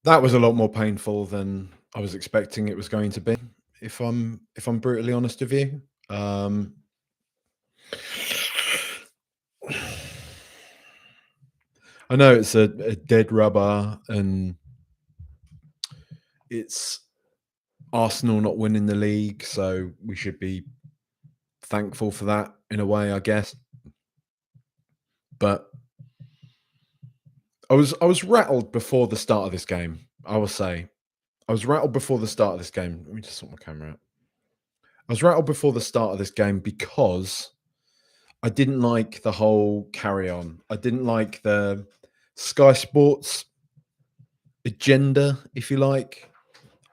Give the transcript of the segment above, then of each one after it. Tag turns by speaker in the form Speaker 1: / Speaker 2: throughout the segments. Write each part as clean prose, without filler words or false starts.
Speaker 1: That was a lot more painful than I was expecting it was going to be, if I'm brutally honest with you. I know it's a dead rubber and it's Arsenal not winning the league, so we should be thankful for that in a way, I guess. But I was rattled before the start of this game. I will say I was rattled before the start of this game. Let me just sort my camera out. I was rattled before the start of this game because I didn't like the whole carry on. I didn't like the Sky Sports agenda, if you like.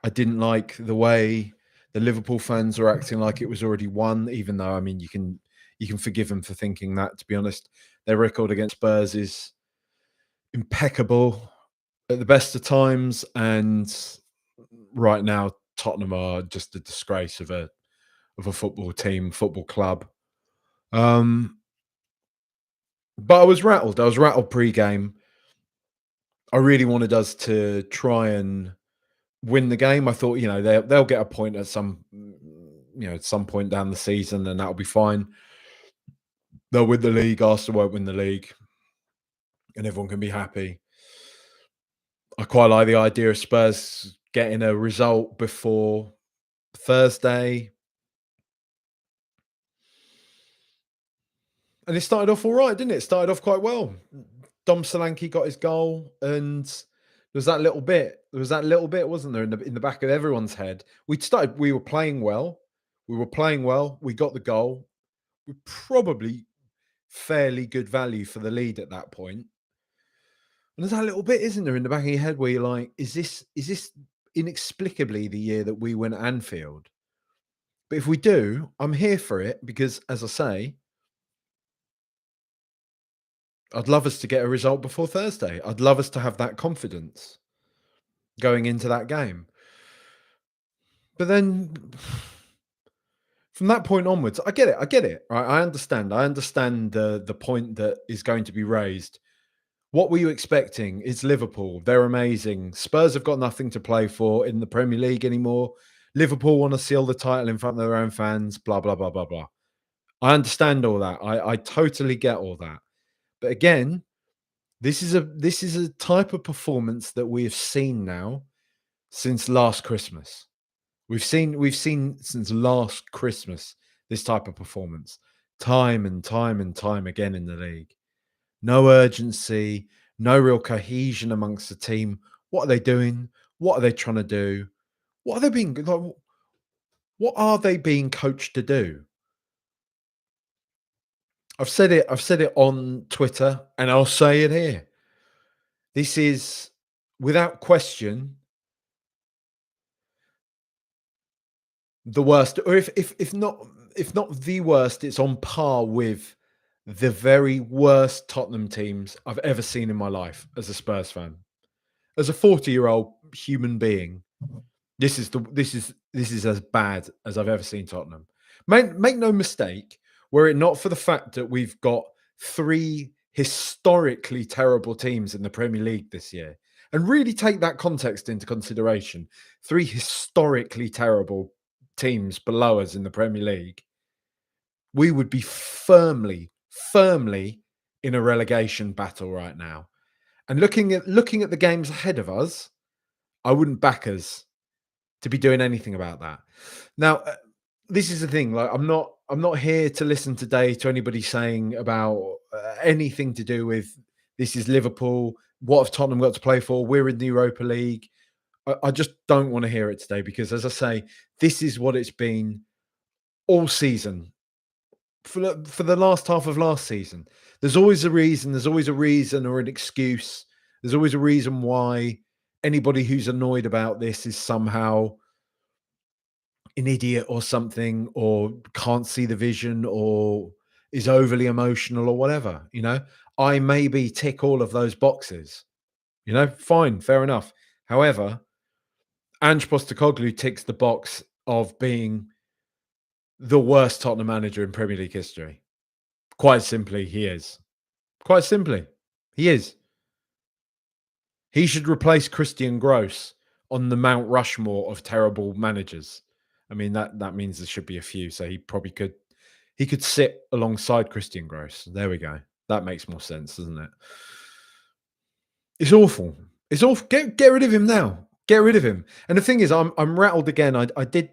Speaker 1: I didn't like the way the Liverpool fans were acting like it was already won, even though I mean you can forgive them for thinking that, to be honest. Their record against Spurs is impeccable at the best of times, and right now Tottenham are just a disgrace of a football team, football club. Um, but I was rattled. I was rattled pre-game. I really wanted us to try and win the game. I thought, they'll get a point at at some point down the season, and that'll be fine. They'll win the league. Arsenal won't win the league, and everyone can be happy. I quite like the idea of Spurs getting a result before Thursday, and it started off all right, didn't it? It started off quite well. Dom Solanke got his goal, and there was that little bit, wasn't there, in the back of everyone's head. We were playing well. We were playing well. We got the goal. We probably fairly good value for the lead at that point. And there's that little bit, isn't there, in the back of your head where you're like, is this inexplicably the year that we win at Anfield? But if we do, I'm here for it because, as I say, I'd love us to get a result before Thursday. I'd love us to have that confidence going into that game. But then from that point onwards, I get it. I get it. Right. I understand. I understand the point that is going to be raised. What were you expecting? It's Liverpool. They're amazing. Spurs have got nothing to play for in the Premier League anymore. Liverpool want to seal the title in front of their own fans, blah, blah, blah, blah, blah. I understand all that. I totally get all that. But again, this is a type of performance that we have seen now since last Christmas. We've seen since last Christmas this type of performance time and time and time again in the league. No urgency, no real cohesion amongst the team. What are they doing? What are they trying to do? What are they being like, what are they being coached to do? I've said it on Twitter and I'll say it here. This is without question the worst, or if not the worst, it's on par with the very worst Tottenham teams I've ever seen in my life as a Spurs fan. As a 40-year-old human being, this is as bad as I've ever seen Tottenham. Make no mistake, were it not for the fact that we've got three historically terrible teams in the Premier League this year, and really take that context into consideration, three historically terrible teams below us in the Premier League, we would be firmly in a relegation battle right now. And looking at the games ahead of us, I wouldn't back us to be doing anything about that. Now, this is the thing. Like, I'm not here to listen today to anybody saying about anything to do with this is Liverpool. What have Tottenham got to play for? We're in the Europa League. I just don't want to hear it today because, as I say, this is what it's been all season for the last half of last season. There's always a reason. There's always a reason or an excuse. There's always a reason why anybody who's annoyed about this is somehow an idiot or something, or can't see the vision, or is overly emotional or whatever. I maybe tick all of those boxes. Fine, fair enough. However, Ange Postecoglou ticks the box of being the worst Tottenham manager in Premier League history. Quite simply, he is. Quite simply, he is. He should replace Christian Gross on the Mount Rushmore of terrible managers. I mean, that means there should be a few, so he could sit alongside Christian Gross. There we go. That makes more sense, doesn't it? It's awful. It's awful. Get rid of him now. Get rid of him. And the thing is, I'm rattled again. I did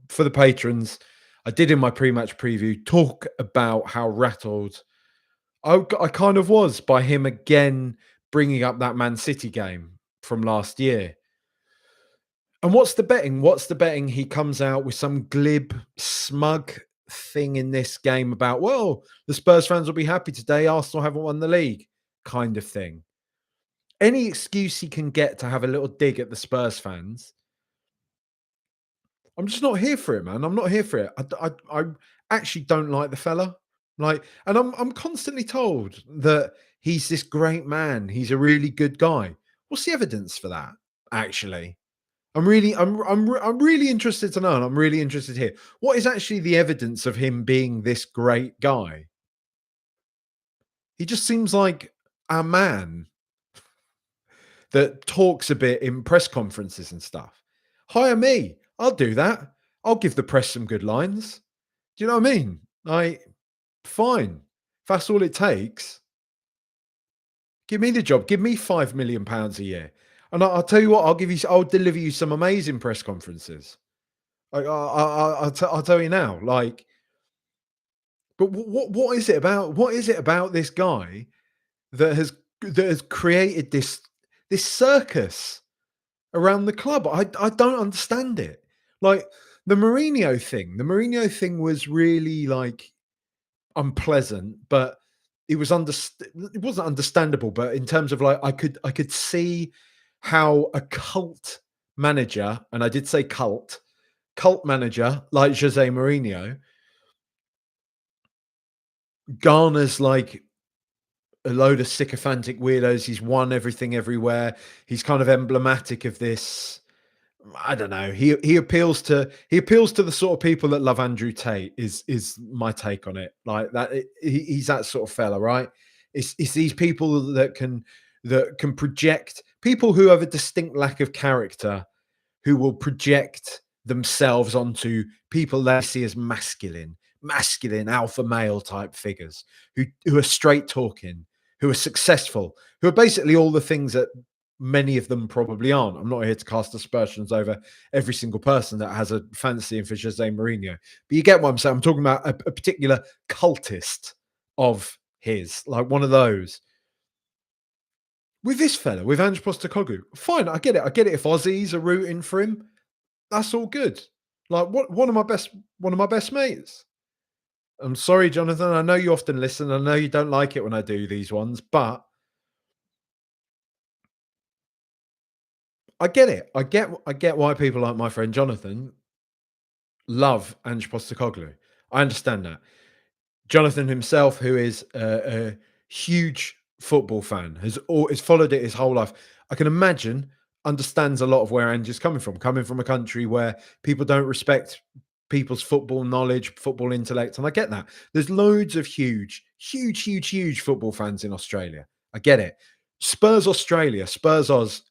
Speaker 1: for the patrons. I did in my pre-match preview talk about how rattled I kind of was by him again bringing up that Man City game from last year. And what's the betting? What's the betting? He comes out with some glib, smug thing in this game about, well, the Spurs fans will be happy today. Arsenal haven't won the league, kind of thing. Any excuse he can get to have a little dig at the Spurs fans. I'm just not here for it, man. I'm not here for it. I actually don't like the fella. Like, and I'm constantly told that he's this great man. He's a really good guy. What's the evidence for that? Actually, I'm really interested to know, and I'm really interested here. What is actually the evidence of him being this great guy? He just seems like a man that talks a bit in press conferences and stuff. Hire me. I'll do that. I'll give the press some good lines. Do you know what I mean? Like, fine. If that's all it takes, give me the job. Give me £5 million a year. And I'll tell you what, I'll deliver you some amazing press conferences. I'll tell you now, like, but what is it about? What is it about this guy that has created this circus around the club? I don't understand it. Like the Mourinho thing was really like unpleasant, but it wasn't understandable. But in terms of like, I could see how a cult manager, and I did say cult manager like Jose Mourinho garners like a load of sycophantic weirdos. He's won everything everywhere. He's kind of emblematic of this. I don't know. He appeals to the sort of people that love Andrew Tate. Is my take on it. Like that. He's that sort of fella, right? It's these people that can project, people who have a distinct lack of character, who will project themselves onto people they see as masculine alpha male type figures who are straight talking, who are successful, who are basically all the things that many of them probably aren't. I'm not here to cast aspersions over every single person that has a fancy for Jose Mourinho, but you get what I'm saying. I'm talking about a particular cultist of his, like one of those. With this fella, with Ange Postecoglou, fine, I get it. I get it. If Aussies are rooting for him, that's all good. Like one of my best mates. I'm sorry, Jonathan. I know you often listen. I know you don't like it when I do these ones, but I get it. I get why people like my friend Jonathan love Ange Postecoglou. I understand that. Jonathan himself, who is a huge football fan, has followed it his whole life. I can imagine understands a lot of where Ange is coming from a country where people don't respect people's football knowledge, football intellect, and I get that. There's loads of huge football fans in Australia. I get it. Spurs Australia, Spurs Oz.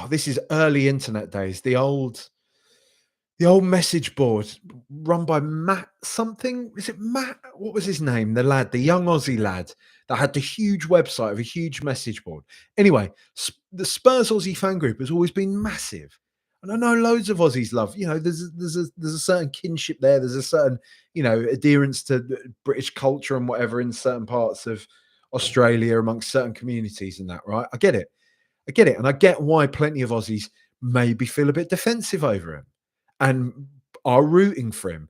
Speaker 1: This is early internet days. The old message board run by Matt something. Is it Matt? What was his name? The lad, the young Aussie lad that had the huge website of a huge message board. Anyway, the Spurs Aussie fan group has always been massive. And I know loads of Aussies love, there's a certain kinship there. There's a certain, adherence to British culture and whatever in certain parts of Australia amongst certain communities and that, right? I get it. And I get why plenty of Aussies maybe feel a bit defensive over him and are rooting for him.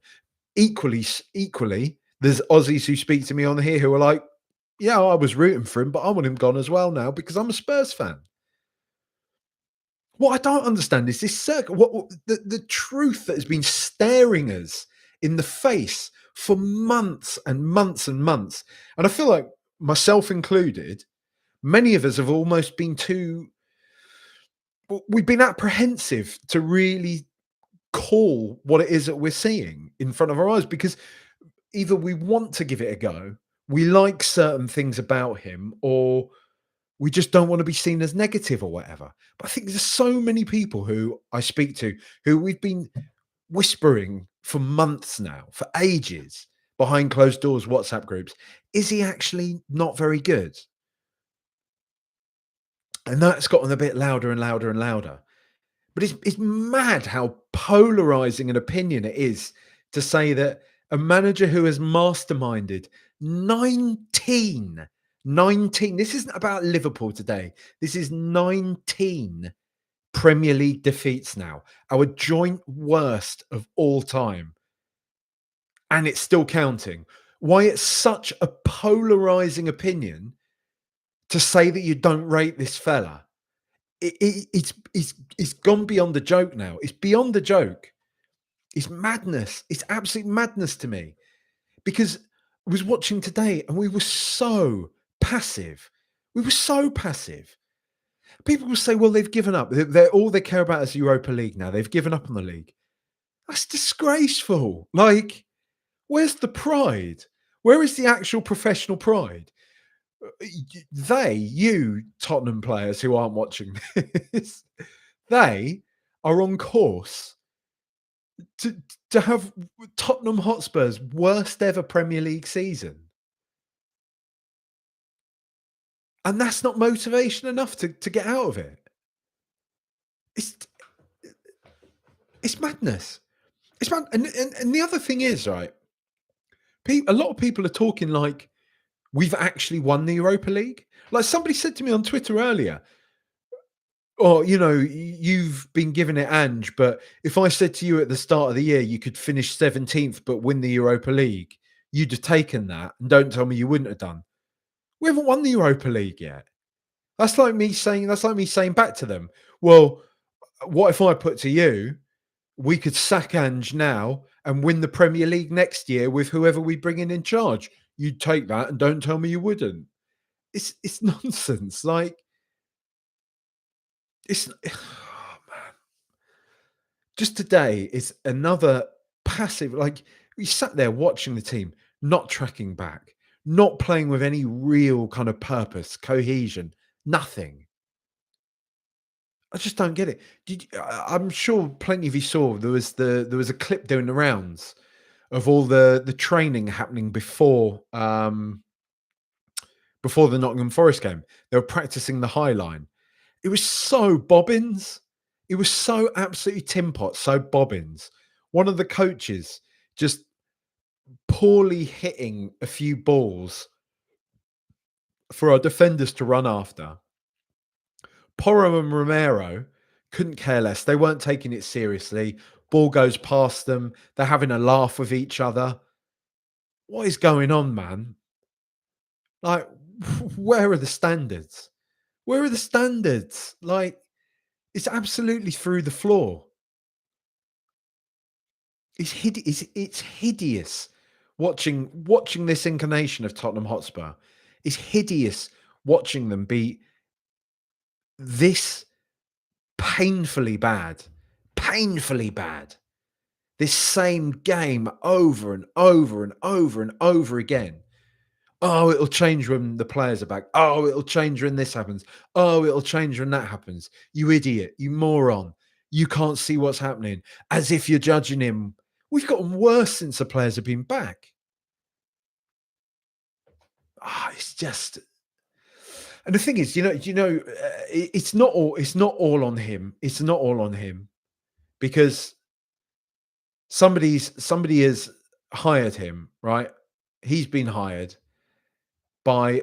Speaker 1: Equally, there's Aussies who speak to me on here who are like, yeah, I was rooting for him, but I want him gone as well now because I'm a Spurs fan. What I don't understand is this circle, the truth that has been staring us in the face for months and months and months. And I feel like, myself included, many of us have almost been we've been apprehensive to really call what it is that we're seeing in front of our eyes, because either we want to give it a go, we like certain things about him, or We just don't want to be seen as negative or whatever. But I think there's so many people who I speak to who we've been whispering for months now, for ages, behind closed doors WhatsApp groups. Is he actually not very good? And that's gotten a bit louder and louder and louder. But it's mad how polarizing an opinion it is to say that a manager who has masterminded 19, 19, this isn't about Liverpool today. This is 19 Premier League defeats now, our joint worst of all time. And it's still counting. Why it's such a polarizing opinion to say that you don't rate this fella. It's gone beyond the joke now. It's beyond the joke. It's madness. It's absolute madness to me because I was watching today and we were so passive. We were so passive. People will say, well, they've given up. They're all they care about is Europa League now. They've given up on the league. That's disgraceful. Like, where's the pride? Where is the actual professional pride? You Tottenham players who aren't watching this, they are on course to have Tottenham Hotspur's worst ever Premier League season. And that's not motivation enough to get out of it. It's madness. It's mad. And the other thing is, right, a lot of people are talking like we've actually won the Europa League. Like somebody said to me on Twitter earlier, oh, you've been given it, Ange, but if I said to you at the start of the year you could finish 17th but win the Europa League, you'd have taken that, and don't tell me you wouldn't have done. We haven't won the Europa League yet. That's like me saying back to them, well, what if I put to you, we could sack Ange now and win the Premier League next year with whoever we bring in charge. You'd take that and don't tell me you wouldn't. It's nonsense. Like, it's oh man. Just today is another passive. Like, we sat there watching the team, not tracking back, not playing with any real kind of purpose, cohesion, nothing. I just don't get it. I'm sure plenty of you saw there was a clip doing the rounds of all the training happening before the Nottingham Forest game. They were practicing the high line. It was so bobbins. It was so absolutely tin pot, so bobbins. One of the coaches just poorly hitting a few balls for our defenders to run after. Porro and Romero couldn't care less. They weren't taking it seriously. Ball goes past them. They're having a laugh with each other. What is going on, man? Like, where are the standards? Where are the standards? Like, it's absolutely through the floor. It's hideous watching this incarnation of Tottenham Hotspur. It's hideous watching them be this painfully bad. Painfully bad. This same game over and over and over and over again. Oh, it'll change when the players are back. Oh, it'll change when this happens. Oh, it'll change when that happens. You idiot. You moron. You can't see what's happening. As if you're judging him. We've gotten worse since the players have been back. It's just. And the thing is, it's not all on him. It's not all on him because somebody has hired him, right? He's been hired by,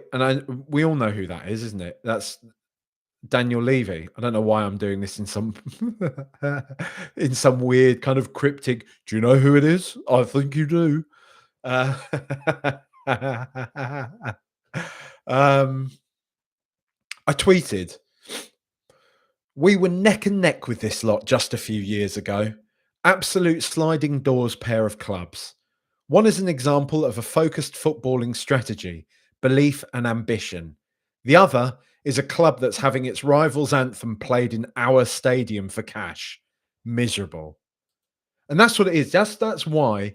Speaker 1: we all know who that is, isn't it? That's Daniel Levy. I don't know why I'm doing this in some in some weird kind of cryptic. Do you know who it is? I think you do. I tweeted, we were neck and neck with this lot just a few years ago. Absolute sliding doors pair of clubs. One is an example of a focused footballing strategy, belief and ambition. The other is a club that's having its rival's anthem played in our stadium for cash. Miserable. And that's what it is. That's why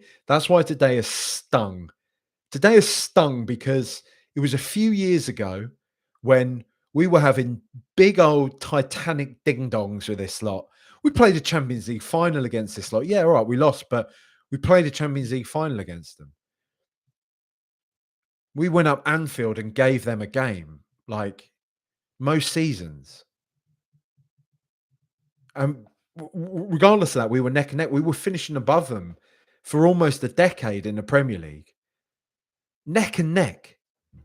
Speaker 1: today has stung. Today has stung because it was a few years ago when We were having big old Titanic ding dongs with this lot. We played a Champions League final against this lot. Yeah, all right, we lost, but we played a Champions League final against them. We went up Anfield and gave them a game, like most seasons. And regardless of that, we were neck and neck. We were finishing above them for almost a decade in the Premier League, neck and neck,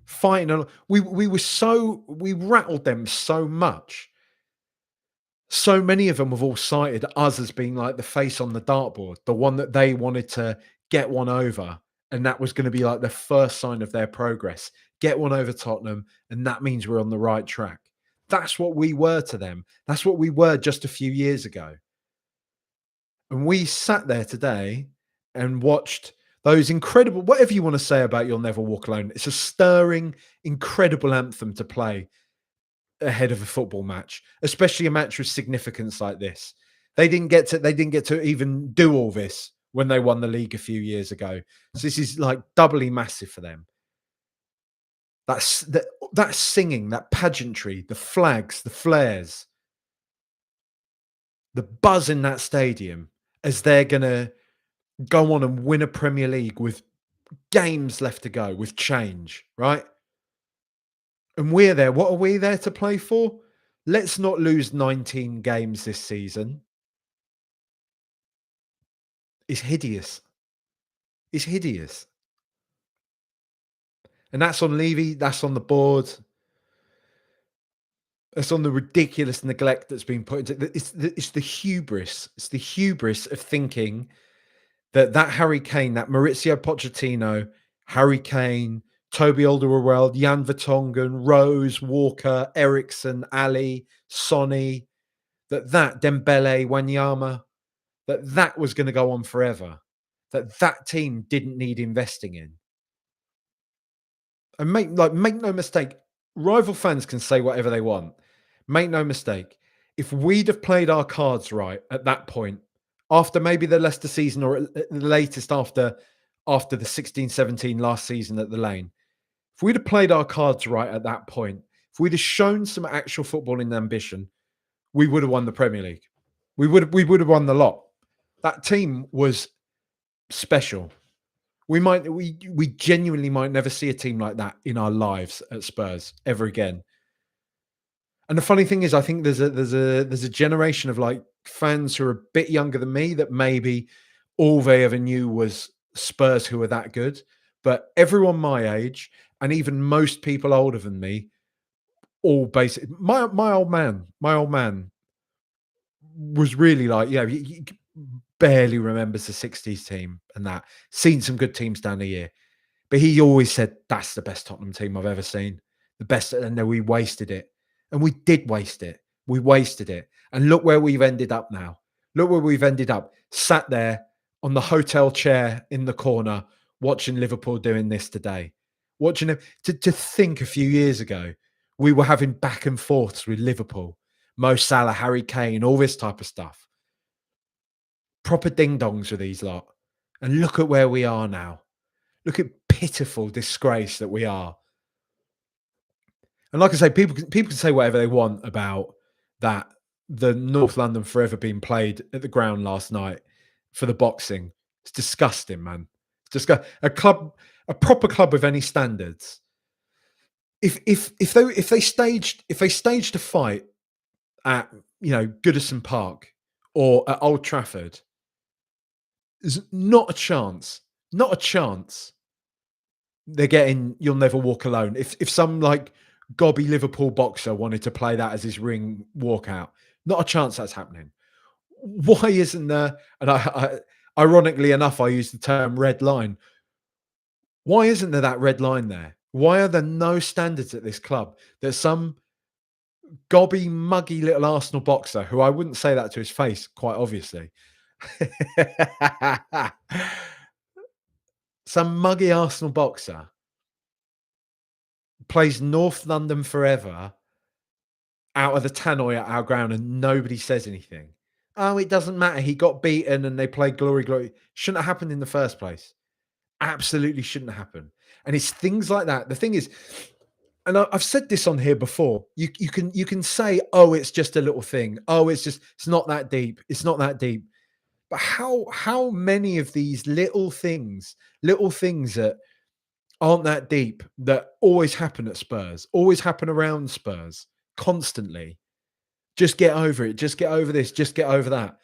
Speaker 1: fighting. We rattled them so much. So many of them have all cited us as being like the face on the dartboard, the one that they wanted to get one over, and that was going to be like the first sign of their progress. Get one over Tottenham, and that means we're on the right track. That's what we were to them. That's what we were just a few years ago. And we sat there today and watched those incredible, whatever you want to say about You'll Never Walk Alone. It's a stirring, incredible anthem to play ahead of a football match, especially a match with significance like this. They didn't get to even do all this when they won the league a few years ago. So this is like doubly massive for them. That singing, that pageantry, the flags, the flares, the buzz in that stadium as they're gonna go on and win a Premier League with games left to go, with change, right? And we're there. What are we there to play for? Let's not lose 19 games this season. It's hideous. It's hideous. And that's on Levy, that's on the board. That's on the ridiculous neglect that's been put into it's the hubris. It's the hubris of thinking that Harry Kane, that Maurizio Pochettino, Harry Kane, Toby Alderweireld, Jan Vertonghen, Rose, Walker, Ericsson, Ali, Sonny, that Dembele, Wanyama, that was going to go on forever. That team didn't need investing in. And make no mistake, rival fans can say whatever they want. Make no mistake, if we'd have played our cards right at that point, after maybe the Leicester season or at the latest after the 16-17 last season at the Lane, if we'd have played our cards right at that point, if we'd have shown some actual footballing ambition, we would have won the Premier League. We would have won the lot. That team was special. We genuinely might never see a team like that in our lives at Spurs ever again. And the funny thing is, I think there's a generation of like fans who are a bit younger than me that maybe all they ever knew was Spurs who were that good. But everyone my age and even most people older than me, all basically my old man was really like, yeah, he barely remembers the 60s team and that. Seen some good teams down the year. But he always said, that's the best Tottenham team I've ever seen. The best, and then we wasted it. And we did waste it. We wasted it. And look where we've ended up now. Look where we've ended up. Sat there on the hotel chair in the corner, watching Liverpool doing this today. Watching them, to think a few years ago, we were having back and forths with Liverpool. Mo Salah, Harry Kane, all this type of stuff. Proper ding-dongs with these lot. And look at where we are now. Look at pitiful disgrace that we are. And like I say, people can say whatever they want about that. The North London Forever being played at the ground last night for the boxing. It's disgusting, man. It's just a proper club with any standards. If they staged a fight at Goodison Park or at Old Trafford, there's not a chance they're getting You'll Never Walk Alone. If some like gobby Liverpool boxer wanted to play that as his ring walkout, not a chance that's happening. Why isn't there? And I ironically enough, I use the term red line. Why isn't there that red line there? Why are there no standards at this club? There's some gobby, muggy little Arsenal boxer who I wouldn't say that to his face, quite obviously. Some muggy Arsenal boxer plays North London Forever out of the tannoy at our ground and nobody says anything. Oh, it doesn't matter. He got beaten and they played glory, glory. Shouldn't have happened in the first place. Absolutely shouldn't happen. And it's things like that. The thing is, and I've said this on here before. You can say, "Oh, it's just a little thing. Oh, it's not that deep. It's not that deep." But how many of these little things that aren't that deep, that always happen at Spurs, always happen around Spurs, constantly. Just get over it. Just get over this. Just get over that.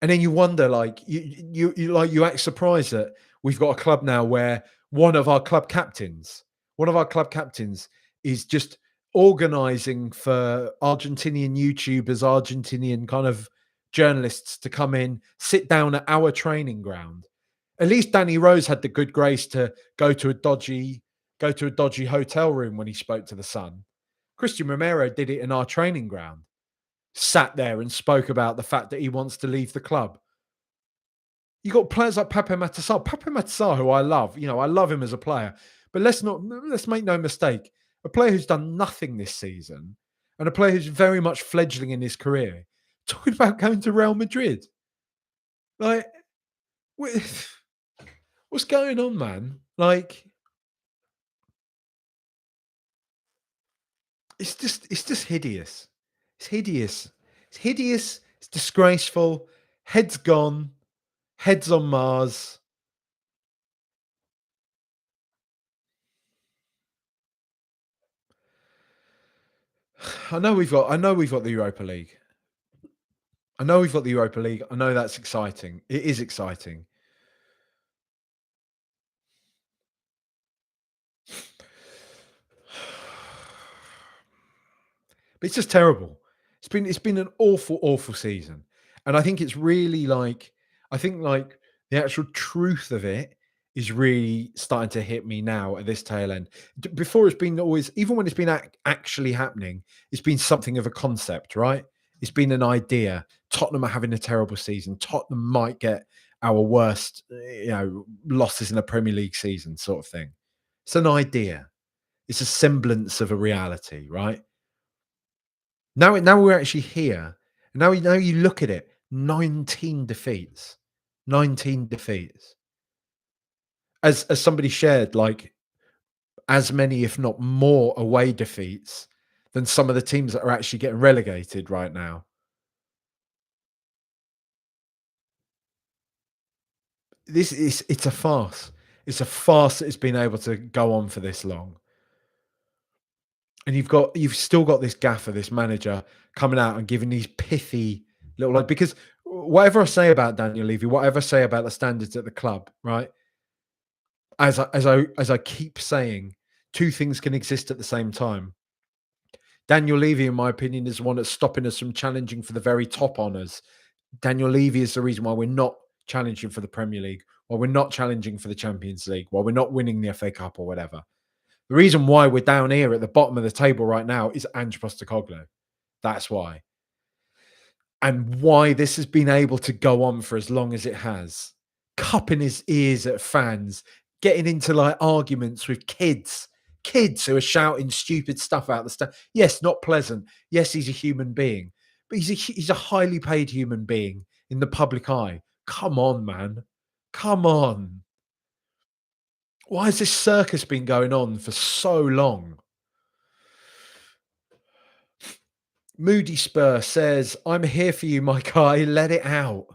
Speaker 1: And then you wonder, like you act surprised that we've got a club now where one of our club captains is just organizing for Argentinian YouTubers, Argentinian kind of journalists to come in, sit down at our training ground. At least Danny Rose had the good grace to go to a dodgy hotel room when he spoke to the Sun. Christian Romero did it in our training ground, sat there and spoke about the fact that he wants to leave the club. You got players like Pape Matar. Pape Matar, who I love, I love him as a player. But let's make no mistake, a player who's done nothing this season and a player who's very much fledgling in his career, talking about going to Real Madrid. Like, what's going on, man? Like, it's just hideous. It's hideous. It's hideous. It's disgraceful. Head's gone. Heads on Mars. I know we've got the Europa League. I know we've got the Europa League. I know that's exciting. It is exciting. But it's just terrible. It's been an awful, awful season. And I think it's really like I think like the actual truth of it is really starting to hit me now at this tail end. Before it's been always, even when it's been actually happening, it's been something of a concept, right? It's been an idea. Tottenham are having a terrible season. Tottenham might get our worst, losses in a Premier League season, sort of thing. It's an idea. It's a semblance of a reality, right? Now we're actually here. Now you look at it, 19 defeats. 19 defeats. As somebody shared, like as many, if not more, away defeats than some of the teams that are actually getting relegated right now. It's a farce. It's a farce that it's been able to go on for this long. And you've still got this gaffer, this manager coming out and giving these pithy little, like, because whatever I say about Daniel Levy, whatever I say about the standards at the club, right? As I keep saying, two things can exist at the same time. Daniel Levy, in my opinion, is the one that's stopping us from challenging for the very top honours. Daniel Levy is the reason why we're not challenging for the Premier League, why we're not challenging for the Champions League, why we're not winning the FA Cup or whatever. The reason why we're down here at the bottom of the table right now is Ange Postecoglou. That's why. And why this has been able to go on for as long as it has. Cupping his ears at fans, getting into like arguments with kids who are shouting stupid stuff out the stand. Yes, not pleasant. Yes, he's a human being, but he's a highly paid human being in the public eye. Come on, man. Come on. Why has this circus been going on for so long? Moody Spur says, I'm here for you, my guy. Let it out.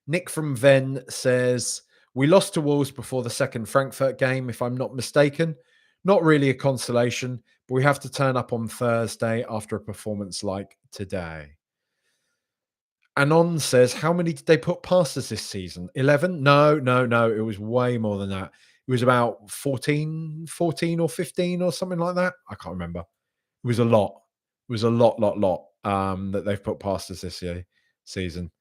Speaker 1: Nick from Venn says, we lost to Wolves before the second Frankfurt game, if I'm not mistaken. Not really a consolation, but we have to turn up on Thursday after a performance like today. Anon says, how many did they put past us this season? 11? No. It was way more than that. It was about 14 or 15 or something like that. I can't remember. It was a lot. It was a lot that they've put past us this season.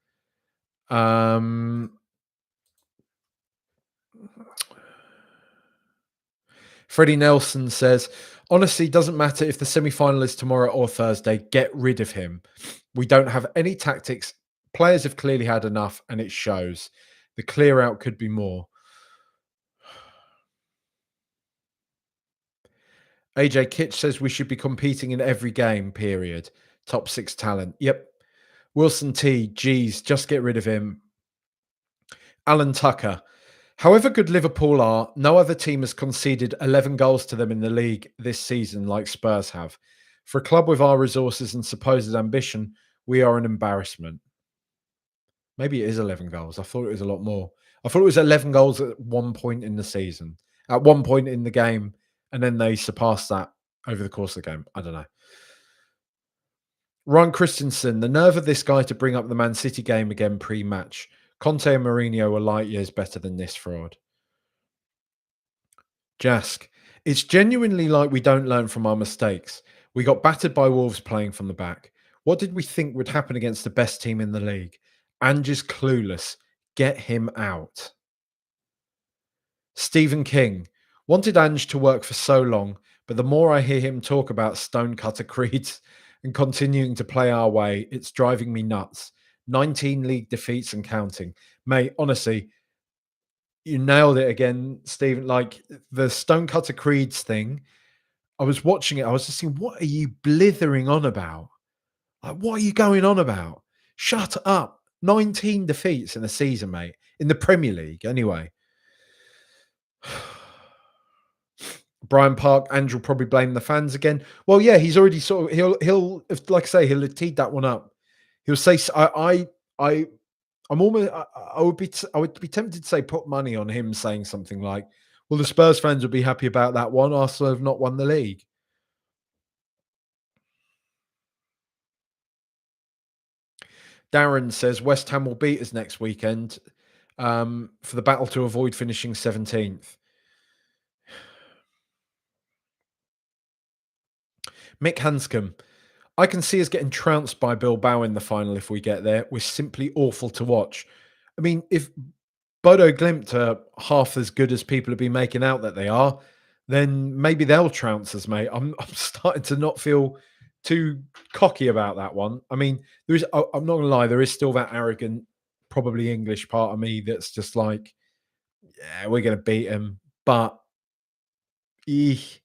Speaker 1: Freddie Nelson says, honestly, doesn't matter if the semi-final is tomorrow or Thursday. Get rid of him. We don't have any tactics. Players have clearly had enough, and it shows. The clear out could be more. AJ Kitch says we should be competing in every game, period. Top 6 talent. Yep. Wilson T, geez, just get rid of him. Alan Tucker, However good Liverpool are, no other team has conceded 11 goals to them in the league this season like Spurs have. For a club with our resources and supposed ambition, we are an embarrassment. Maybe it is 11 goals. I thought it was a lot more. I thought it was 11 goals at one point in the season, at one point in the game, and then they surpassed that over the course of the game. I don't know. Ryan Christensen, the nerve of this guy to bring up the Man City game again pre-match. Conte and Mourinho were light years better than this fraud. Jask, it's genuinely like we don't learn from our mistakes. We got battered by Wolves playing from the back. What did we think would happen against the best team in the league? Ange is clueless. Get him out. Stephen King, wanted Ange to work for so long, but the more I hear him talk about stonecutter creeds and continuing to play our way, it's driving me nuts. 19 league defeats and counting. Mate, honestly, you nailed it again, Stephen. Like the stonecutter creeds thing, I was watching it. I was just thinking, what are you blithering on about? Like, what are you going on about? Shut up. 19 defeats in a season, mate. In the Premier League, anyway. Brian Park, Andrew will probably blame the fans again. Well, yeah, he's already sort of he'll if, like I say, he'll have teed that one up. He'll say, I'm almost I would be tempted to say put money on him saying something like, well, the Spurs fans would be happy about that one. Arsenal have not won the league. Darren says West Ham will beat us next weekend for the battle to avoid finishing 17th. Mick Hanscom, I can see us getting trounced by Bilbao in the final if we get there. We're simply awful to watch. I mean, if Bodo Glimt are half as good as people have been making out that they are, then maybe they'll trounce us, mate. I'm starting to not feel too cocky about that one. I mean, I'm not gonna lie, there is still that arrogant, probably English part of me that's just like, yeah, we're gonna beat him. But eek.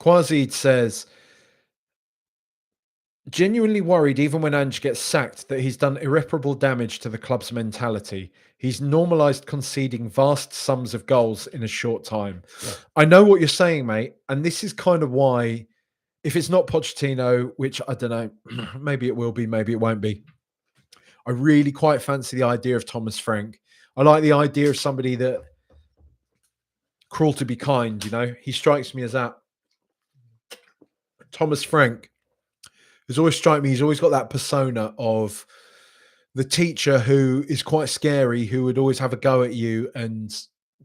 Speaker 1: Quasid says, genuinely worried, even when Ange gets sacked, that he's done irreparable damage to the club's mentality. He's normalised conceding vast sums of goals in a short time. I know what you're saying, mate. And this is kind of why, if it's not Pochettino, which I don't know, maybe it will be, maybe it won't be. I really quite fancy the idea of Thomas Frank. I like the idea of somebody that cruel to be kind, you know? He strikes me as that. Thomas Frank has always struck me. He's always got that persona of the teacher who is quite scary, who would always have a go at you and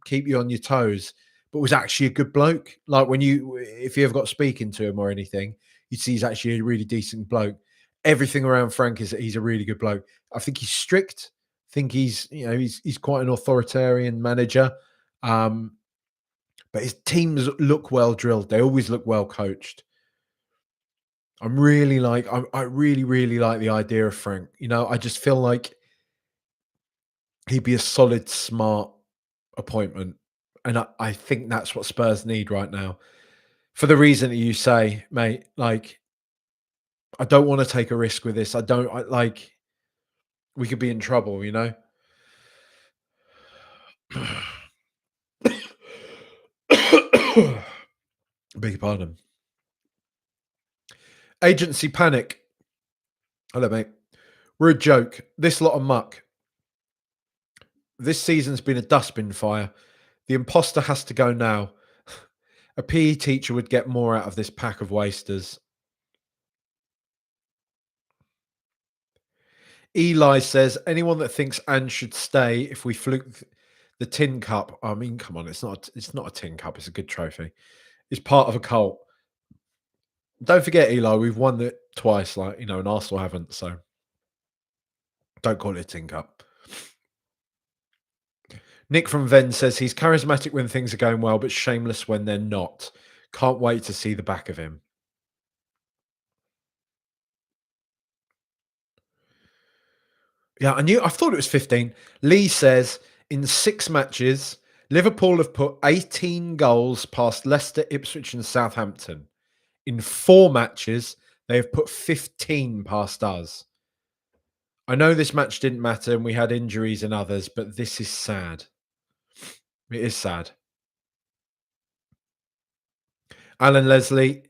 Speaker 1: keep you on your toes, but was actually a good bloke. Like if you ever got speaking to him or anything, you'd see he's actually a really decent bloke. Everything around Frank is that he's a really good bloke. I think he's strict. I think he's quite an authoritarian manager. But his teams look well drilled. They always look well coached. I really, really like the idea of Frank. You know, I just feel like he'd be a solid, smart appointment. And I think that's what Spurs need right now. For the reason that you say, mate, like, I don't want to take a risk with this. We could be in trouble, you know? Beg your pardon. Agency panic. Hello, mate. We're a joke. This lot of muck. This season's been a dustbin fire. The imposter has to go now. A PE teacher would get more out of this pack of wasters. Eli says, anyone that thinks Anne should stay if we fluke the tin cup. I mean, come on, it's not a tin cup, it's a good trophy. It's part of a cult. Don't forget, Eli, we've won it twice, and Arsenal haven't, so don't call it a tin cup. Nick from Venn says he's charismatic when things are going well, but shameless when they're not. Can't wait to see the back of him. Yeah, I thought it was 15. Lee says in 6 matches, Liverpool have put 18 goals past Leicester, Ipswich, and Southampton. In 4 matches, they have put 15 past us. I know this match didn't matter and we had injuries and others, but this is sad. It is sad. Alan Leslie,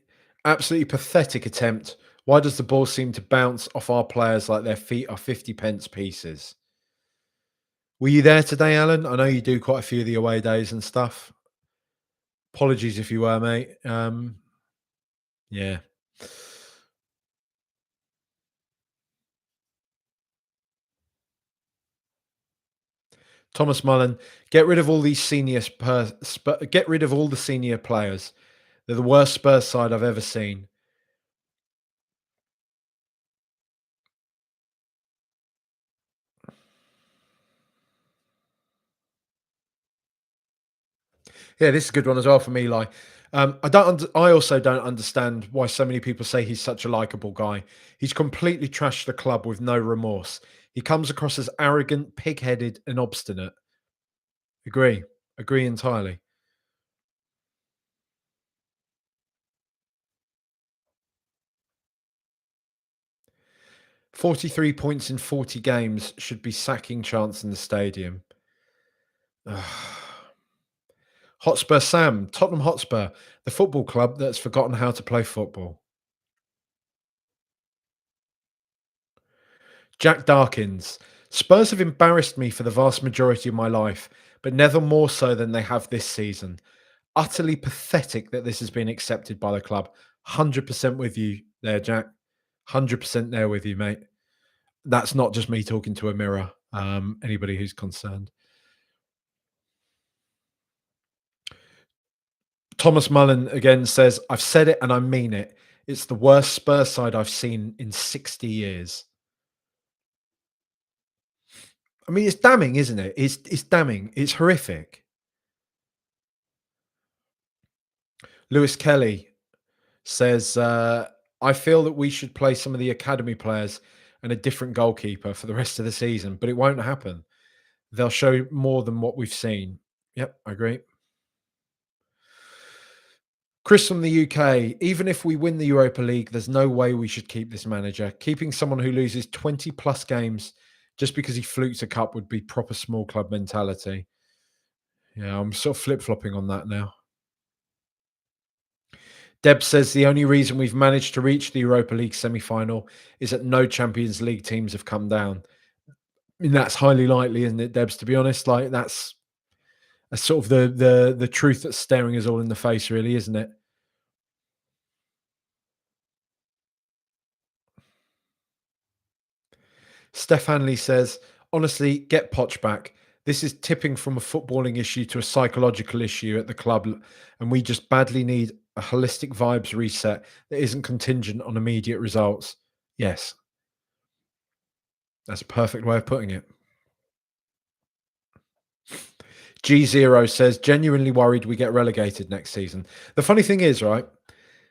Speaker 1: absolutely pathetic attempt. Why does the ball seem to bounce off our players like their feet are 50 pence pieces? Were you there today, Alan? I know you do quite a few of the away days and stuff. Apologies if you were, mate. Yeah. Thomas Mullen, get rid of all these get rid of all the senior players. They're the worst Spurs side I've ever seen. Yeah, this is a good one as well for me. Like, I also don't understand why so many people say he's such a likable guy. He's completely trashed the club with no remorse. He comes across as arrogant, pig-headed, and obstinate. Agree, agree entirely. 43 points in 40 games should be sacking chance in the stadium. Hotspur Sam, Tottenham Hotspur, the football club that's forgotten how to play football. Jack Darkins, Spurs have embarrassed me for the vast majority of my life, but never more so than they have this season. Utterly pathetic that this has been accepted by the club. 100% with you there, Jack. 100% there with you, mate. That's not just me talking to a mirror. Anybody who's concerned. Thomas Mullen again says, I've said it and I mean it. It's the worst Spurs side I've seen in 60 years. I mean, it's damning, isn't it? It's damning. It's horrific. Lewis Kelly says, I feel that we should play some of the academy players and a different goalkeeper for the rest of the season, but it won't happen. They'll show more than what we've seen. Yep, I agree. Chris from the UK, even if we win the Europa League, there's no way we should keep this manager. Keeping someone who loses 20 plus games just because he flukes a cup would be proper small club mentality. Yeah, I'm sort of flip flopping on that now. Deb says the only reason we've managed to reach the Europa League semi final is that no Champions League teams have come down. I mean, that's highly likely, isn't it, Debs? To be honest, like that's sort of the truth that's staring us all in the face, really, isn't it? Steph Hanley says, honestly, get Poch back. This is tipping from a footballing issue to a psychological issue at the club, and we just badly need a holistic vibes reset that isn't contingent on immediate results. Yes, that's a perfect way of putting it. G0 says, genuinely worried we get relegated next season. The funny thing is, right?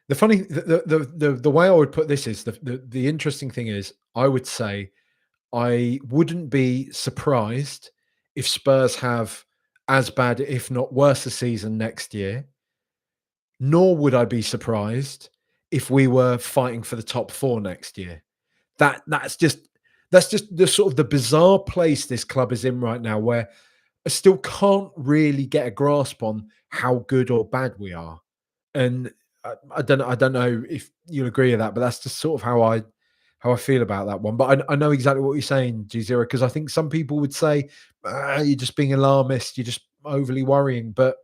Speaker 1: The way I would put this is the interesting thing is I would say I wouldn't be surprised if Spurs have as bad, if not worse, a season next year. Nor would I be surprised if we were fighting for the top four next year. That's just the sort of the bizarre place this club is in right now, where I still can't really get a grasp on how good or bad we are. And I don't know if you'll agree with that, but that's just sort of how I feel about that one. But I know exactly what you're saying, G0, because I think some people would say, you're just being alarmist, you're just overly worrying. But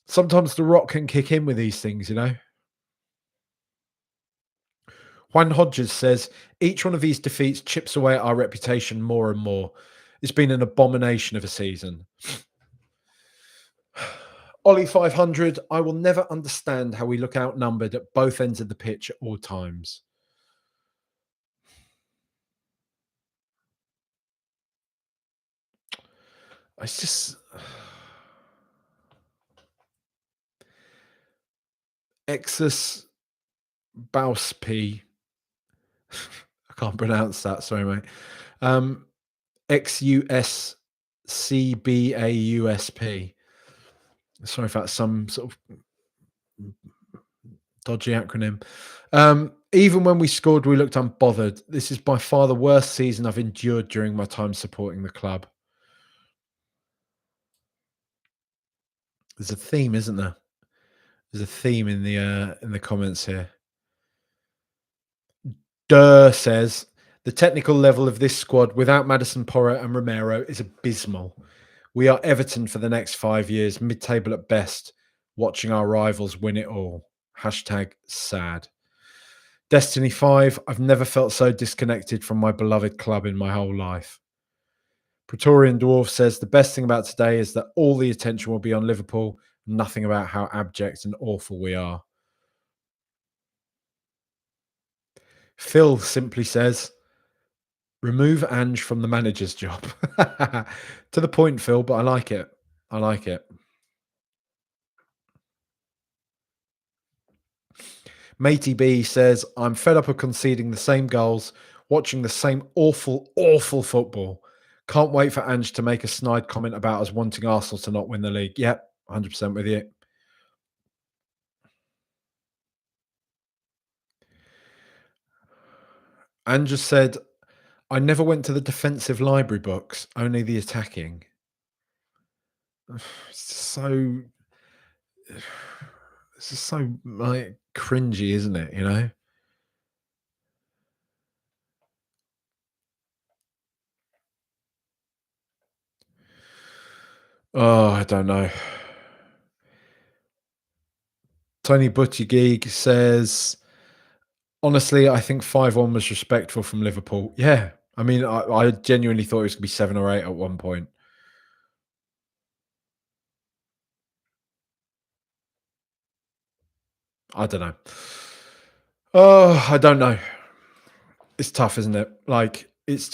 Speaker 1: sometimes the rock can kick in with these things, you know. Juan Hodges says, each one of these defeats chips away at our reputation more and more. It's been an abomination of a season. Ollie 500, I will never understand how we look outnumbered at both ends of the pitch at all times. It's just Exus Bausp. I can't pronounce that. Sorry, mate. XUSCBAUSP. Sorry if that's some sort of dodgy acronym. Even when we scored, we looked unbothered. This is by far the worst season I've endured during my time supporting the club. There's a theme, isn't there? There's a theme in the comments here. Durr says the technical level of this squad without Madison, Porro, and Romero is abysmal. We are Everton for the next 5 years, mid-table at best, watching our rivals win it all. Hashtag sad. Destiny 5, I've never felt so disconnected from my beloved club in my whole life. Praetorian Dwarf says the best thing about today is that all the attention will be on Liverpool, nothing about how abject and awful we are. Phil simply says, remove Ange from the manager's job. To the point, Phil, but I like it. I like it. Matey B says, I'm fed up of conceding the same goals, watching the same awful, awful football. Can't wait for Ange to make a snide comment about us wanting Arsenal to not win the league. Yep, 100% with you. Ange just said, I never went to the defensive library books, only the attacking. It's just so, it's just so like cringy, isn't it? You know? Oh, I don't know. Tony Buttigieg says, honestly, I think 5-1 was respectful from Liverpool. Yeah. I mean, I genuinely thought it was going to be 7 or 8 at one point. I don't know. Oh, I don't know. It's tough, isn't it? Like, it's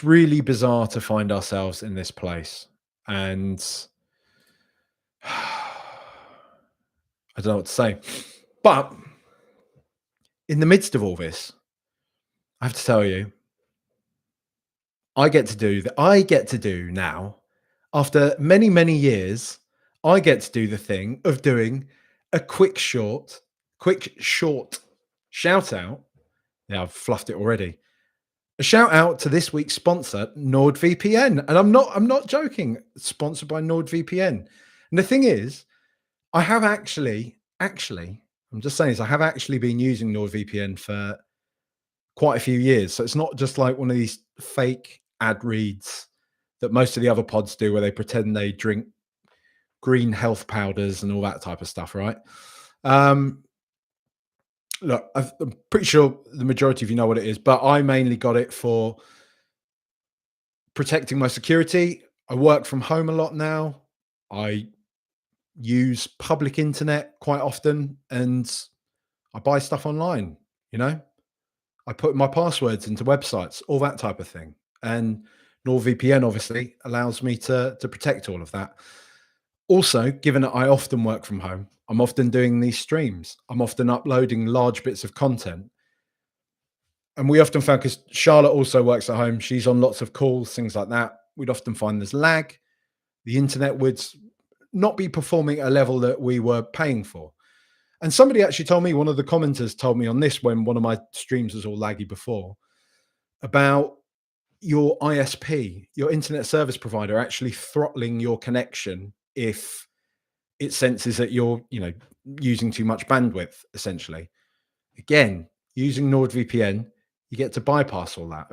Speaker 1: really bizarre to find ourselves in this place. And I don't know what to say. But in the midst of all this, I have to tell you, I get to do now, after many, many years, I get to do the thing of doing a quick short shout out. Yeah, I've fluffed it already. A shout out to this week's sponsor, NordVPN. And I'm not joking, sponsored by NordVPN. And the thing is, I have actually, I'm just saying this, I have actually been using NordVPN for quite a few years. So it's not just like one of these fake ad reads that most of the other pods do where they pretend they drink green health powders and all that type of stuff, right? Look, I'm pretty sure the majority of you know what it is, but I mainly got it for protecting my security. I work from home a lot now. I use public internet quite often and I buy stuff online, you know? I put my passwords into websites, all that type of thing. And NordVPN obviously allows me to protect all of that. Also, given that I often work from home, I'm often doing these streams. I'm often uploading large bits of content. And we often found, because Charlotte also works at home, she's on lots of calls, things like that. We'd often find there's lag. The internet would not be performing at a level that we were paying for. And somebody actually told me, one of the commenters told me on this when one of my streams was all laggy before, about your ISP, your internet service provider, actually throttling your connection if it senses that you're, using too much bandwidth, essentially. Again, using NordVPN, you get to bypass all that.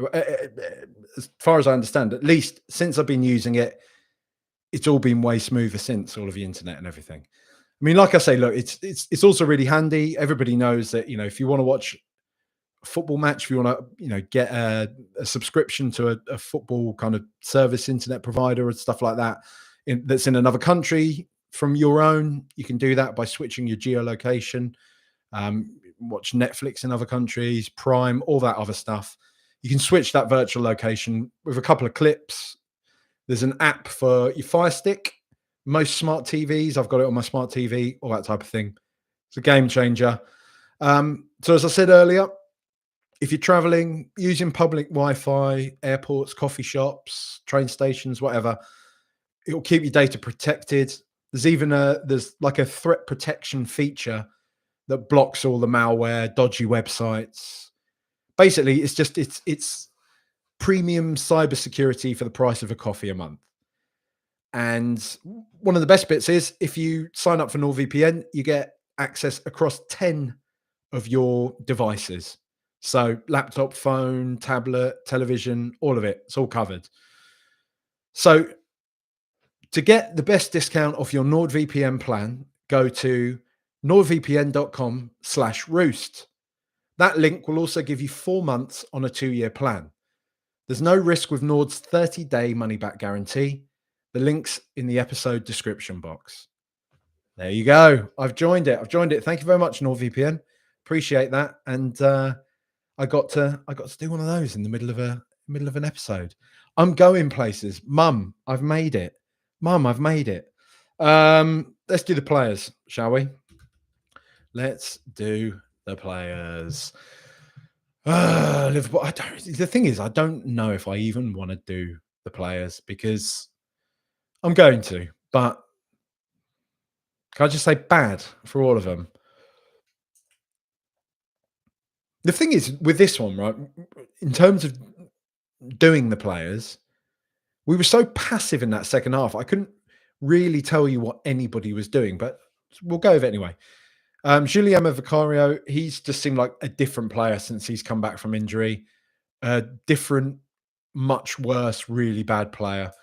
Speaker 1: As far as I understand, at least since I've been using it, it's all been way smoother since, all of the internet and everything. I mean, like I say, look, it's also really handy. Everybody knows that, if you want to watch a football match, if you want to, get a subscription to a football kind of service internet provider and stuff like that, that's in another country from your own, you can do that by switching your geolocation. Watch Netflix in other countries, Prime, all that other stuff. You can switch that virtual location with a couple of clips. There's an app for your Fire Stick. Most smart TVs, I've got it on my smart TV, all that type of thing. It's a game changer. So as I said earlier, if you're traveling, using public Wi-Fi, airports, coffee shops, train stations, whatever, it'll keep your data protected. There's even there's like a threat protection feature that blocks all the malware, dodgy websites. Basically, it's premium cybersecurity for the price of a coffee a month. And one of the best bits is if you sign up for NordVPN, you get access across 10 of your devices. So laptop, phone, tablet, television, all of it. It's all covered. So to get the best discount off your NordVPN plan, go to nordvpn.com/roost. That link will also give you 4 months on a 2-year plan. There's no risk with Nord's 30-day money-back guarantee. The link's in the episode description box. There you go. I've joined it. Thank you very much, NordVPN. Appreciate that. And I got to do one of those in the middle of an episode. I'm going places. Mum, I've made it. Let's do the players, shall we? Let's do the players. Liverpool. The thing is, I don't know if I even want to do the players because I'm going to, but can I just say bad for all of them? The thing is with this one, right? In terms of doing the players, we were so passive in that second half. I couldn't really tell you what anybody was doing, but we'll go with it anyway. Julian Vicario, he's just seemed like a different player since he's come back from injury. Different, much worse, really bad player.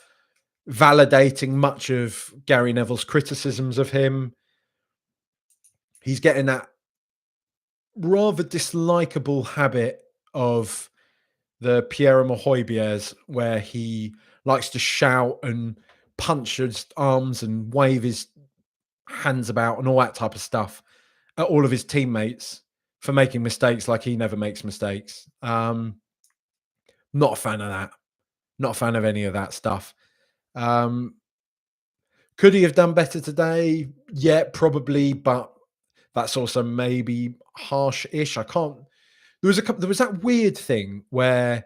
Speaker 1: Validating much of Gary Neville's criticisms of him. He's getting that rather dislikable habit of the Pierre Mahoybiers where he likes to shout and punch his arms and wave his hands about and all that type of stuff at all of his teammates for making mistakes like he never makes mistakes. Not a fan of that. Not a fan of any of that stuff. Could he have done better today? Yeah, probably, but that's also maybe harsh-ish. I can't. There was that weird thing where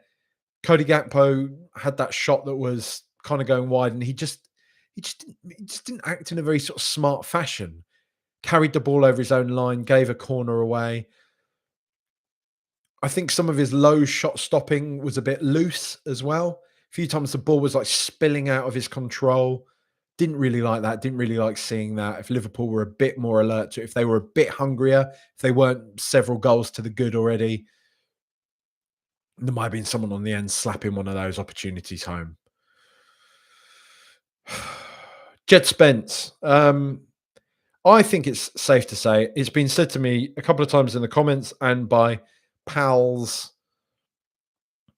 Speaker 1: Cody Gakpo had that shot that was kind of going wide, and he just didn't act in a very sort of smart fashion. Carried the ball over his own line, gave a corner away. I think some of his low shot stopping was a bit loose as well. A few times the ball was like spilling out of his control. Didn't really like that. Didn't really like seeing that. If Liverpool were a bit more alert to it, if they were a bit hungrier, if they weren't several goals to the good already, there might have been someone on the end slapping one of those opportunities home. Jed Spence. I think it's safe to say, it's been said to me a couple of times in the comments and by pals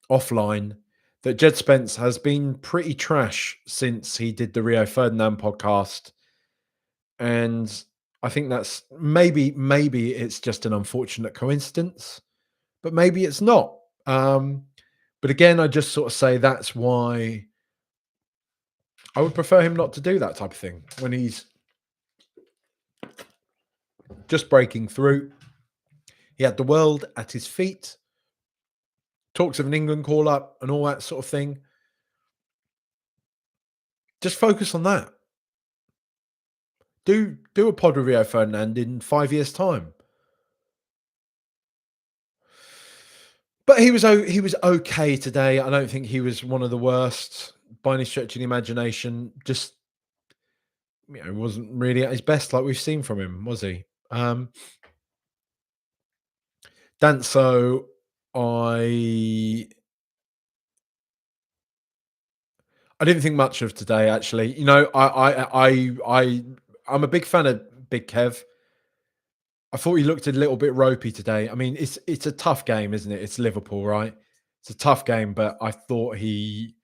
Speaker 1: offline, that Jed Spence has been pretty trash since he did the Rio Ferdinand podcast. And I think that's maybe it's just an unfortunate coincidence, but maybe it's not. But again, I just sort of say that's why I would prefer him not to do that type of thing when he's just breaking through. He had the world at his feet. Talks of an England call up and all that sort of thing. Just focus on that. Do a pod with Rio Ferdinand in 5 years' time. But he was okay today. I don't think he was one of the worst by any stretch of the imagination. Just wasn't really at his best like we've seen from him, was he? Danso, I didn't think much of today, actually. I'm a big fan of Big Kev. I thought he looked a little bit ropey today. I mean, it's a tough game, isn't it? It's Liverpool, right? It's a tough game, but I thought he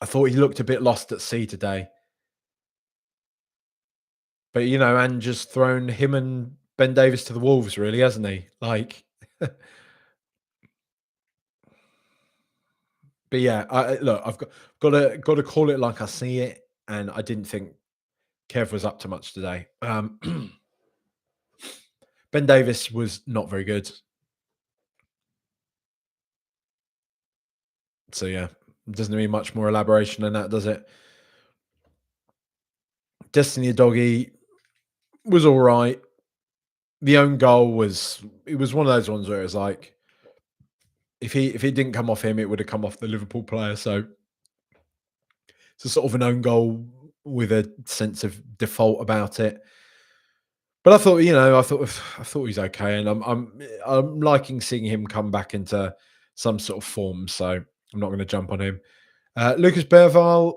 Speaker 1: looked a bit lost at sea today. But and just thrown him and Ben Davies to the wolves, really, hasn't he? Like, but yeah, I've got to call it like I see it, and I didn't think Kev was up to much today. Ben Davies was not very good. So yeah, it doesn't need much more elaboration than that, does it? Destiny Udogie was all right. the own goal was it was one of those ones where it was like if it didn't come off him, it would have come off the Liverpool player. So it's a sort of an own goal with a sense of default about it. But I thought, I thought he's okay, and I'm liking seeing him come back into some sort of form. So I'm not going to jump on him. Lucas Berval,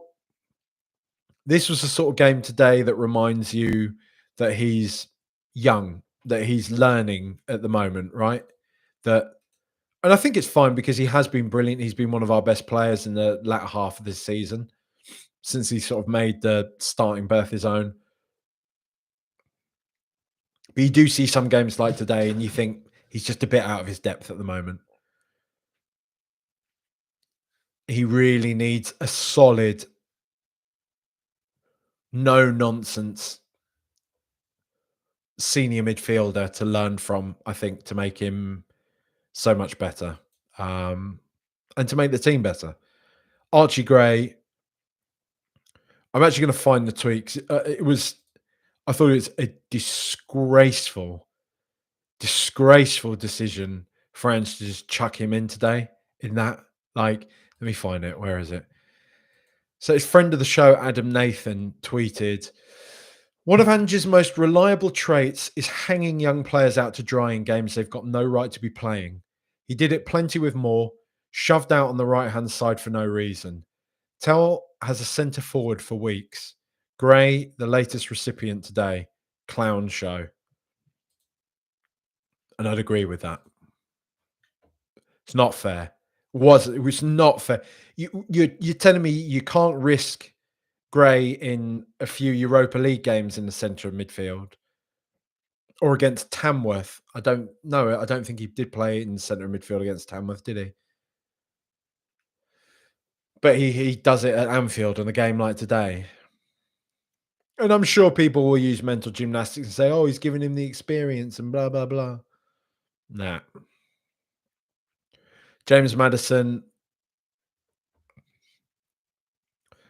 Speaker 1: this was the sort of game today that reminds you that he's young, that he's learning at the moment, right? That, and I think it's fine because he has been brilliant. He's been one of our best players in the latter half of this season since he sort of made the starting berth his own. But you do see some games like today, and you think he's just a bit out of his depth at the moment. He really needs a solid, no nonsense senior midfielder to learn from, I think, to make him so much better, and to make the team better. Archie Gray, I'm actually going to find the tweaks. I thought it was a disgraceful decision for Ange to just chuck him in today in that. Like, let me find it. Where is it? So his friend of the show, Adam Nathan, tweeted, one of Ange's most reliable traits is hanging young players out to dry in games they've got no right to be playing. He did it plenty with Moore, shoved out on the right-hand side for no reason. Tell has a centre forward for weeks. Gray, the latest recipient today. Clown show. And I'd agree with that. It's not fair. It was not fair. You're telling me you can't risk Gray in a few Europa League games in the centre of midfield or against Tamworth? I don't know. I don't think he did play in the centre of midfield against Tamworth, did he? But he does it at Anfield on a game like today. And I'm sure people will use mental gymnastics and say, oh, he's giving him the experience and blah, blah, blah. Nah. James Maddison.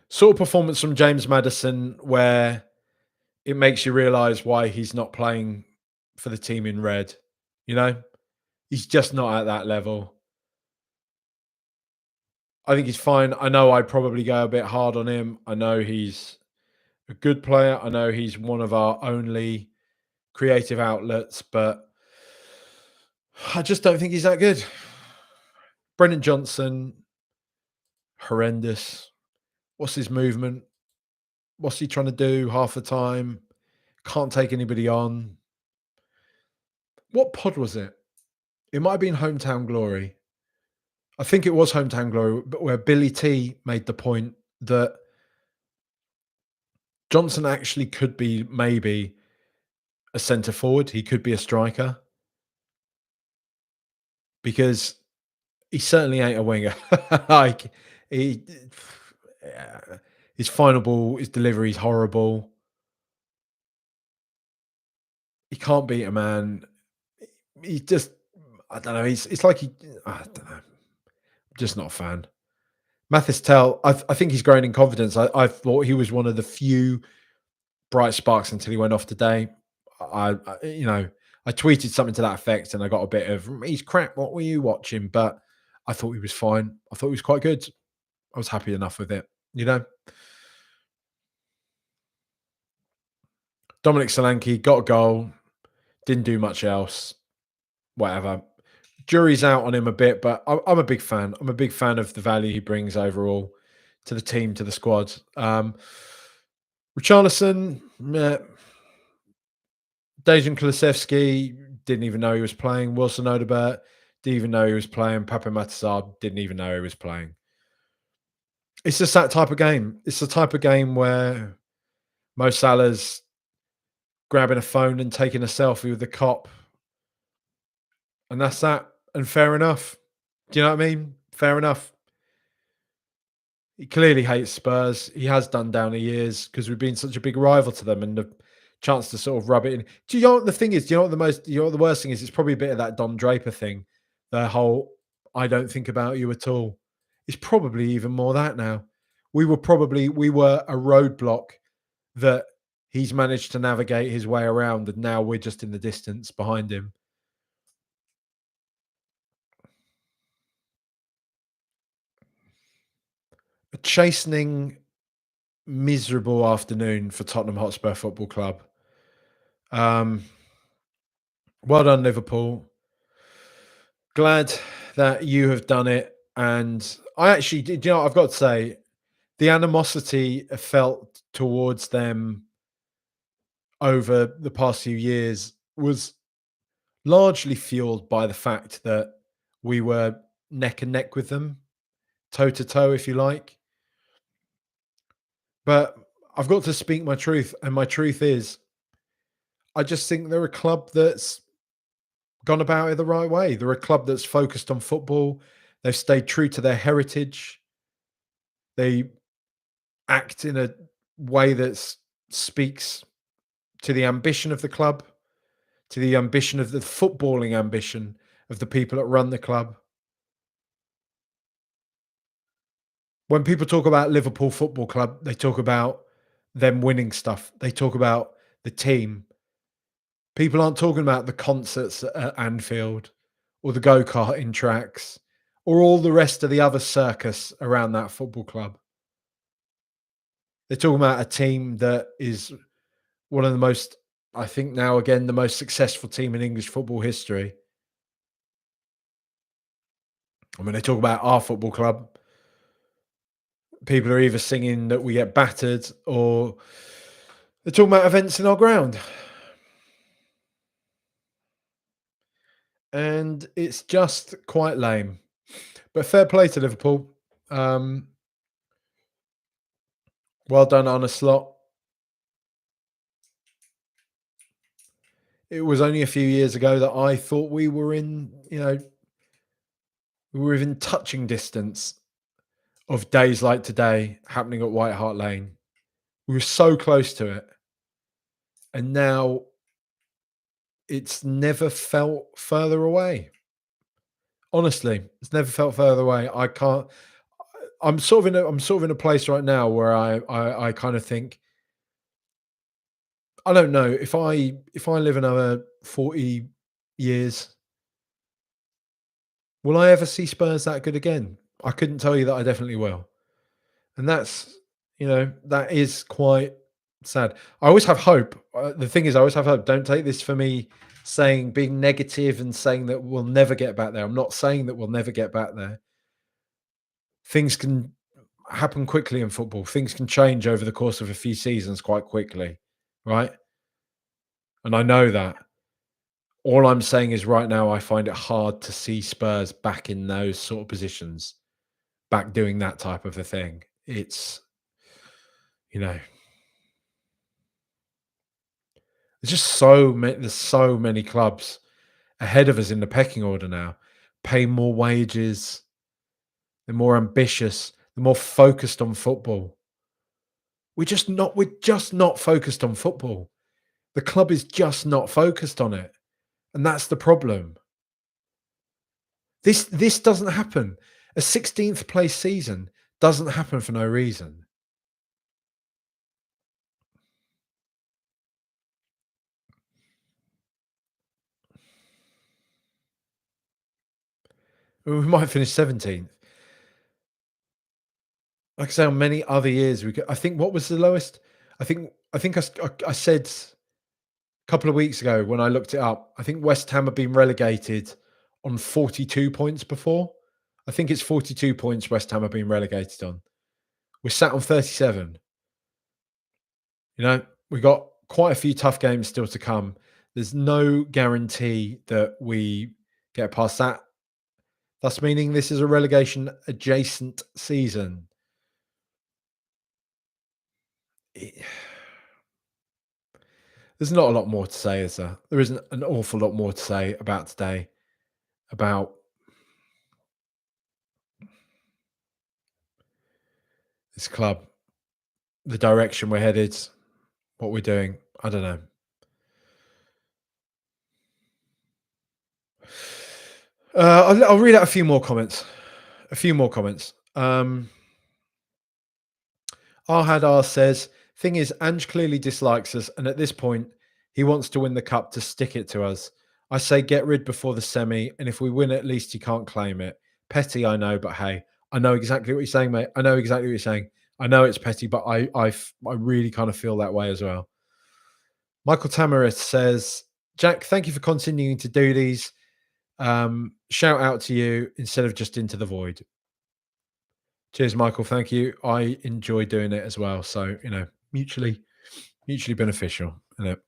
Speaker 1: Sort of performance from James Maddison where it makes you realise why he's not playing for the team in red. You know? He's just not at that level. I think he's fine. I know I probably go a bit hard on him. I know he's a good player. I know he's one of our only creative outlets, but I just don't think he's that good. Brennan Johnson, horrendous. What's his movement? What's he trying to do half the time? Can't take anybody on. What pod was it? It might have been Hometown Glory. I think it was Hometown Glory, but where Billy T made the point that Johnson actually could be maybe a centre forward. He could be a striker because he certainly ain't a winger. Like his final ball, his delivery is horrible. He can't beat a man. He just, I don't know. It's like I don't know. Just not a fan. Mathis Tell, I think he's growing in confidence. I thought he was one of the few bright sparks until he went off today. I I tweeted something to that effect, and I got a bit of he's crap. What were you watching? But I thought he was fine. I thought he was quite good. I was happy enough with it. Dominic Solanke got a goal, didn't do much else. Whatever. Jury's out on him a bit, but I'm a big fan. I'm a big fan of the value he brings overall to the team, to the squad. Richarlison, Dejan Kulusevski didn't even know he was playing. Wilson Odobert didn't even know he was playing. Pape Matar didn't even know he was playing. It's just that type of game. It's the type of game where Mo Salah's grabbing a phone and taking a selfie with the cop. And that's that. And fair enough. Do you know what I mean? Fair enough. He clearly hates Spurs. He has done down the years because we've been such a big rival to them, and the chance to sort of rub it in. Do you know what the thing is? Do you know what the worst thing is? It's probably a bit of that Don Draper thing. The whole I don't think about you at all. It's probably even more that now. We were a roadblock that he's managed to navigate his way around, and now we're just in the distance behind him. A chastening, miserable afternoon for Tottenham Hotspur Football Club. Um, well done, Liverpool. Glad that you have done it. And I actually did, I've got to say, the animosity I felt towards them over the past few years was largely fueled by the fact that we were neck and neck with them, toe to toe, if you like. But I've got to speak my truth, and my truth is, I just think they're a club that's gone about it the right way. They're a club that's focused on football. They've stayed true to their heritage. They act in a way that speaks to the ambition of the club, to the ambition of the footballing ambition of the people that run the club. When people talk about Liverpool Football Club, they talk about them winning stuff. They talk about the team. People aren't talking about the concerts at Anfield or the go-karting tracks or all the rest of the other circus around that football club. They're talking about a team that is one of the most, I think now again, the most successful team in English football history. I mean, they talk about our football club. People are either singing that we get battered or they're talking about events in our ground. And it's just quite lame. But fair play to Liverpool. Well done on a slot. It was only a few years ago that I thought we were in, we were within touching distance of days like today happening at White Hart Lane. We were so close to it. And now it's never felt further away. Honestly, it's never felt further away. I can't. I'm sort of in a place right now where I kind of think, I don't know if I live another 40 years, will I ever see Spurs that good again? I couldn't tell you that I definitely will. And that's, that is quite sad. I always have hope. The thing is, I always have hope. Don't take this for me being negative and saying that we'll never get back there. I'm not saying that we'll never get back there. Things can happen quickly in football. Things can change over the course of a few seasons quite quickly, right? And I know that. All I'm saying is right now, I find it hard to see Spurs back in those sort of positions, back doing that type of a thing. It's, there's just there's so many clubs ahead of us in the pecking order now, pay more wages, they're more ambitious, they're more focused on football. We're just not focused on football. The club is just not focused on it. And that's the problem. This doesn't happen. A 16th place season doesn't happen for no reason. We might finish 17th. Like I say, on many other years, I think what was the lowest? I think I said a couple of weeks ago when I looked it up, I think West Ham have been relegated on 42 points before. I think it's 42 points West Ham have been relegated on. We're sat on 37. We got quite a few tough games still to come. There's no guarantee that we get past that. Thus meaning this is a relegation adjacent season. There's not a lot more to say, is there? There isn't an awful lot more to say about today, about this club, the direction we're headed, what we're doing. I don't know. I'll read out a few more comments. Arhad R says, Thing is, Ange clearly dislikes us, and at this point, he wants to win the cup to stick it to us. I say get rid before the semi, and if we win, at least he can't claim it. Petty, I know, but hey, I know exactly what you're saying, mate. I know exactly what you're saying. I know it's petty, but I really kind of feel that way as well. Michael Tamaris says, Jack, thank you for continuing to do these. Shout out to you instead of just into the void. Cheers, Michael. Thank you. I enjoy doing it as well. So, mutually beneficial, isn't it?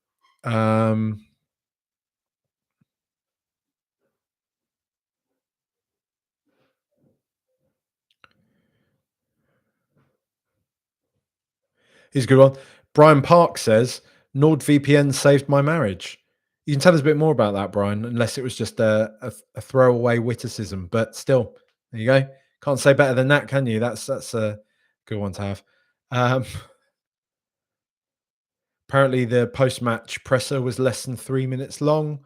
Speaker 1: Here's a good one. Brian Park says, NordVPN saved my marriage. You can tell us a bit more about that, Brian, unless it was just a throwaway witticism. But still, there you go. Can't say better than that, can you? That's a good one to have. Apparently, the post-match presser was less than 3 minutes long.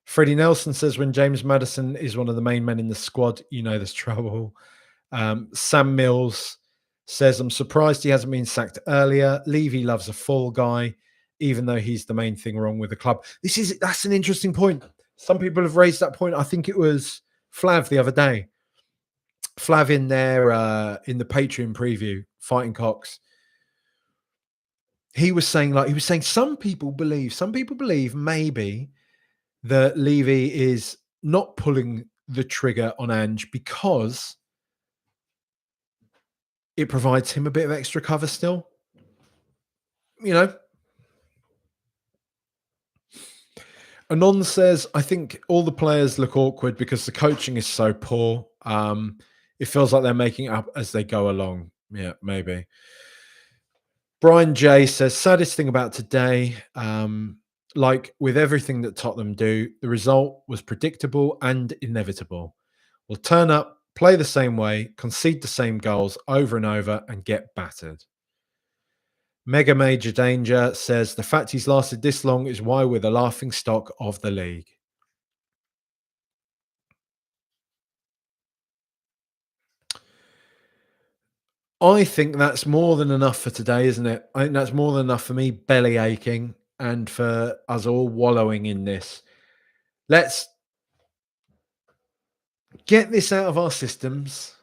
Speaker 1: Freddie Nelson says, when James Maddison is one of the main men in the squad, there's trouble. Sam Mills says, I'm surprised he hasn't been sacked earlier. Levy loves a fall guy, even though he's the main thing wrong with the club. That's an interesting point. Some people have raised that point. I think it was Flav the other day. Flav in there in the Patreon preview, Fighting Cocks. He was saying some people believe maybe that Levy is not pulling the trigger on Ange because it provides him a bit of extra cover still. Anon says, I think all the players look awkward because the coaching is so poor. It feels like they're making it up as they go along. Yeah, maybe. Brian J says, saddest thing about today, like with everything that Tottenham do, the result was predictable and inevitable. We'll turn up, play the same way, concede the same goals over and over, and get battered. Mega Major Danger says, the fact he's lasted this long is why we're the laughing stock of the league. I think that's more than enough for today, isn't it? I think that's more than enough for me belly aching and for us all wallowing in this. Let's get this out of our systems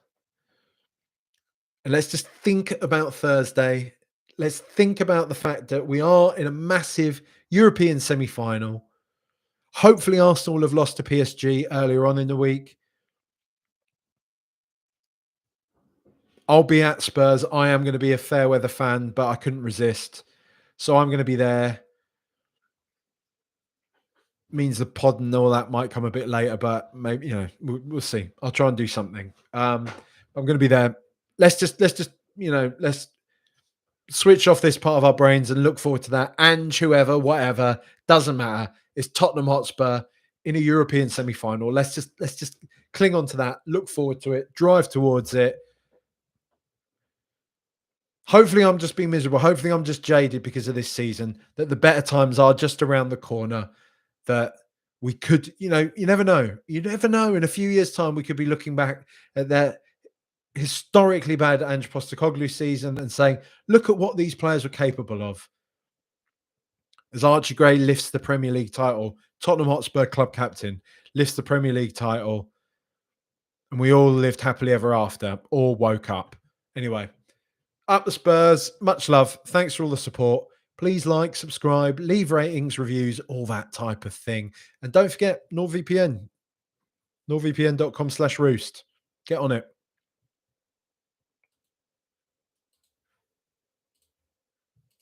Speaker 1: and let's just think about Thursday. Let's think about the fact that we are in a massive European semi-final. Hopefully Arsenal have lost to PSG earlier on in the week. I'll be at Spurs. I am going to be a fair weather fan, but I couldn't resist. So I'm going to be there. Means the pod and all that might come a bit later, but maybe, we'll see. I'll try and do something. I'm going to be there. Let's switch off this part of our brains and look forward to that. And whoever, whatever, doesn't matter. It's Tottenham Hotspur in a European semi-final. Let's just cling on to that. Look forward to it. Drive towards it. Hopefully, I'm just being miserable. Hopefully, I'm just jaded because of this season. That the better times are just around the corner. That we could, you never know. You never know. In a few years' time, we could be looking back at that historically bad Ange Postecoglou season and saying, look at what these players were capable of. As Archie Gray lifts the Premier League title, Tottenham Hotspur club captain lifts the Premier League title, and we all lived happily ever after, or woke up. Anyway, up the Spurs. Much love. Thanks for all the support. Please like, subscribe, leave ratings, reviews, all that type of thing. And don't forget, NordVPN, nordvpn.com/roost. Get on it.